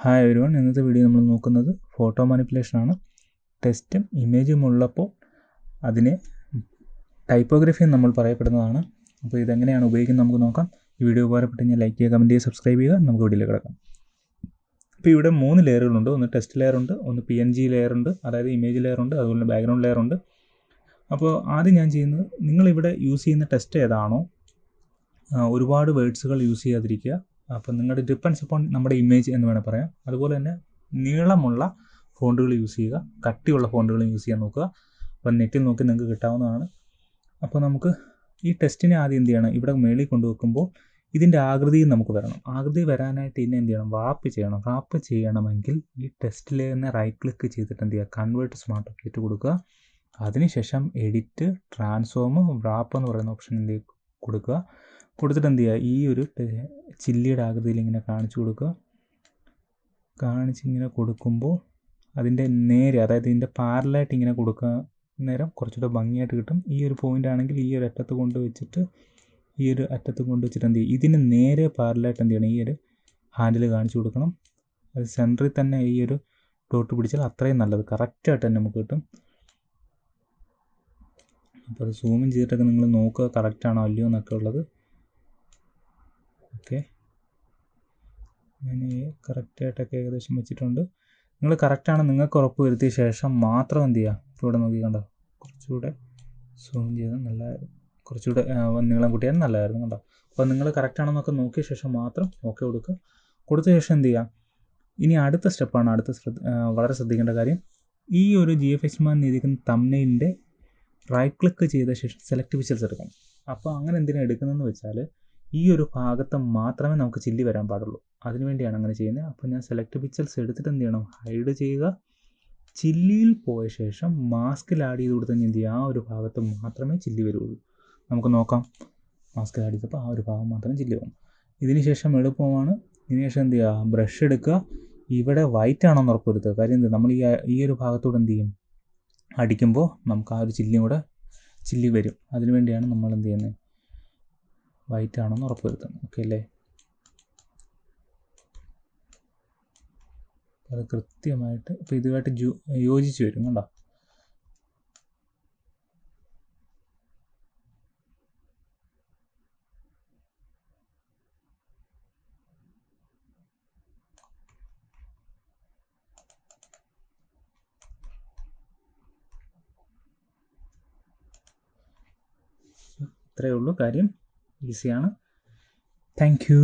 Hi everyone, ഇന്നത്തെ video നമ്മൾ നോക്കുന്നത് ഫോട്ടോ മാനിപ്പുലേഷനാണ്. ടെക്സ്റ്റും ഇമേജും ഉള്ളപ്പോൾ അതിനെ ടൈപ്പോഗ്രഫി എന്ന് നമ്മൾ പറയപ്പെടുന്നതാണ്. അപ്പോൾ ഇതെങ്ങനെയാണ് ഉപയോഗിക്കുന്നത് നമുക്ക് നോക്കാം. ഈ വീഡിയോ ഉപകാരപ്പെട്ടെങ്കിൽ ലൈക്ക് ചെയ്യുക, കമൻറ്റ് ചെയ്യുക, സബ്സ്ക്രൈബ് ചെയ്യുക. നമുക്ക് വീഡിയോയിലേക്ക് കിടക്കാം. ഇപ്പോൾ ഇവിടെ 3 ലെയറുകളുണ്ട്. ഒന്ന് ടെക്സ്റ്റ് ലെയറുണ്ട്, ഒന്ന് PNG ലെയറുണ്ട്, അതായത് ഇമേജ് ലെയറുണ്ട്, അതുപോലെ ബാക്ക്ഗ്രൗണ്ട് ലെയറുണ്ട്. അപ്പോൾ ആദ്യം ഞാൻ ചെയ്യുന്നത്, നിങ്ങളിവിടെ യൂസ് ചെയ്യുന്ന ടെക്സ്റ്റ് ഏതാണോ ഒരുപാട് വേർഡ്സുകൾ യൂസ് ചെയ്യാതിരിക്കുക. അപ്പം നിങ്ങളുടെ ഡിപ്പെൻഡ്സ് അപ്പോൺ നമ്മുടെ ഇമേജ് എന്ന് വേണേൽ പറയാം. അതുപോലെ തന്നെ നീളമുള്ള ഫോണ്ടുകൾ യൂസ് ചെയ്യുക, കട്ടിയുള്ള ഫോണ്ടുകൾ യൂസ് ചെയ്യാൻ നോക്കുക. അപ്പം നെറ്റിൽ നോക്കി നിങ്ങൾക്ക് കിട്ടാവുന്നതാണ്. അപ്പോൾ നമുക്ക് ഈ ടെക്സ്റ്റിനെ ആദ്യം എന്ത് ചെയ്യണം, ഇവിടെ മേളിൽ കൊണ്ടുവെക്കുമ്പോൾ ഇതിൻ്റെ ആകൃതിയും നമുക്ക് വരണം. ആകൃതി വരാനായിട്ട് ഇതിനെ എന്ത് ചെയ്യണം, റാപ്പ് ചെയ്യണം. റാപ്പ് ചെയ്യണമെങ്കിൽ ഈ ടെക്സ്റ്റിൽ തന്നെ റൈറ്റ് ക്ലിക്ക് ചെയ്തിട്ട് എന്ത് ചെയ്യുക, കൺവേർട്ട് സ്മാർട്ട് ഒബ്ജക്റ്റ് കൊടുക്കുക. അതിനുശേഷം എഡിറ്റ്, ട്രാൻസ്ഫോം, റാപ്പ് എന്ന് പറയുന്ന ഓപ്ഷൻ എന്ത് കൊടുക്കുക. കൊടുത്തിട്ട് എന്ത് ചെയ്യുക, ഈ ഒരു ചില്ലിയുടെ ആകൃതിയിൽ ഇങ്ങനെ കാണിച്ചു കൊടുക്കുക. കാണിച്ചിങ്ങനെ കൊടുക്കുമ്പോൾ അതിൻ്റെ നേരെ, അതായത് ഇതിൻ്റെ പാരലായിട്ട് ഇങ്ങനെ കൊടുക്കുക. നേരം കുറച്ചുകൂടെ ഭംഗിയായിട്ട് കിട്ടും. ഈ ഒരു പോയിൻ്റ് ആണെങ്കിൽ ഈ ഒരു അറ്റത്ത് കൊണ്ട് വെച്ചിട്ട് ഈ ഒരു അറ്റത്ത് കൊണ്ട് വെച്ചിട്ട് എന്ത് ചെയ്യും, ഇതിന് നേരെ പാരലായിട്ട് എന്ത് ചെയ്യണം, ഈ ഒരു ഹാൻഡിൽ കാണിച്ചു കൊടുക്കണം. അത് സെൻറ്ററിൽ തന്നെ ഈ ഒരു ഡോട്ട് പിടിച്ചാൽ അത്രയും നല്ലത്, കറക്റ്റായിട്ട് തന്നെ നമുക്ക് കിട്ടും. അപ്പോൾ അത് സൂമിൻ ചെയ്തിട്ടൊക്കെ നിങ്ങൾ നോക്കുക കറക്റ്റാണോ അല്ലയോ എന്നൊക്കെ ഉള്ളത്. ഓക്കെ, ഞാൻ കറക്റ്റായിട്ടൊക്കെ ഏകദേശം വെച്ചിട്ടുണ്ട്. നിങ്ങൾ കറക്റ്റാണ് നിങ്ങൾക്ക് ഉറപ്പ് വരുത്തിയ ശേഷം മാത്രം എന്ത് ചെയ്യുക, ഇവിടെ നോക്കി കണ്ടോ, കുറച്ചുകൂടെ സൂം ചെയ്ത് നല്ല കുറച്ചുകൂടെ നീളം കൂട്ടിയാൽ നല്ലതായിരുന്നു കണ്ടോ. അപ്പോൾ നിങ്ങൾ കറക്റ്റാണെന്നൊക്കെ നോക്കിയ ശേഷം മാത്രം ഓക്കെ കൊടുക്കുക. കൊടുത്ത ശേഷം എന്ത് ചെയ്യുക, ഇനി അടുത്ത സ്റ്റെപ്പാണ്, വളരെ ശ്രദ്ധിക്കേണ്ട കാര്യം. ഈ ഒരു GFX ഇരിക്കുന്ന തംബ്നെയിലിൻ്റെ റൈറ്റ് ക്ലിക്ക് ചെയ്ത ശേഷം സെലക്ട് പിക്ചൽസ് എടുക്കണം. അപ്പോൾ അങ്ങനെ എന്തിനാണ് എടുക്കുന്നതെന്ന് വെച്ചാൽ ഈ ഒരു ഭാഗത്ത് മാത്രമേ നമുക്ക് ചില്ലി വരാൻ പാടുള്ളൂ. അതിനുവേണ്ടിയാണ് അങ്ങനെ ചെയ്യുന്നത്. അപ്പോൾ ഞാൻ സെലക്ട് പിക്ചൽസ് എടുത്തിട്ട് എന്ത് ചെയ്യണം, ഹൈഡ് ചെയ്യുക. ചില്ലിയിൽ പോയ ശേഷം മാസ്കിൽ ആഡ് ചെയ്ത് കൊടുത്ത് എന്ത് ചെയ്യുക, ആ ഒരു ഭാഗത്ത് മാത്രമേ ചില്ലി വരുള്ളൂ. നമുക്ക് നോക്കാം. മാസ്കിൽ ആഡ് ചെയ്തപ്പോൾ ആ ഒരു ഭാഗം മാത്രമേ ചില്ലി വന്നു. ഇതിന് ശേഷം എളുപ്പമാണ്. ഇതിന് ശേഷം എന്ത് ചെയ്യുക, ബ്രഷ് എടുക്കുക. ഇവിടെ വൈറ്റ് ആണോ എന്ന് ഉറപ്പ് വരുത്തുക. കാര്യം എന്ത്, നമ്മൾ ഈ ഒരു ഭാഗത്തോട് എന്ത് ചെയ്യും, അടിക്കുമ്പോൾ നമുക്ക് ആ ഒരു ചില്ലി വരും. അതിനുവേണ്ടിയാണ് നമ്മൾ എന്ത് ചെയ്യുന്നത്, വൈറ്റ് ആണെന്ന് ഉറപ്പ് വരുത്തുന്നത്. ഓക്കെ അല്ലേ. അത് കൃത്യമായിട്ട് ഇപ്പോൾ ഇതുമായിട്ട് യോജിച്ച് വരും കണ്ടോ. ഇത്രയേ ഉള്ളൂ കാര്യം, ഈസിയാണ്. Thank you.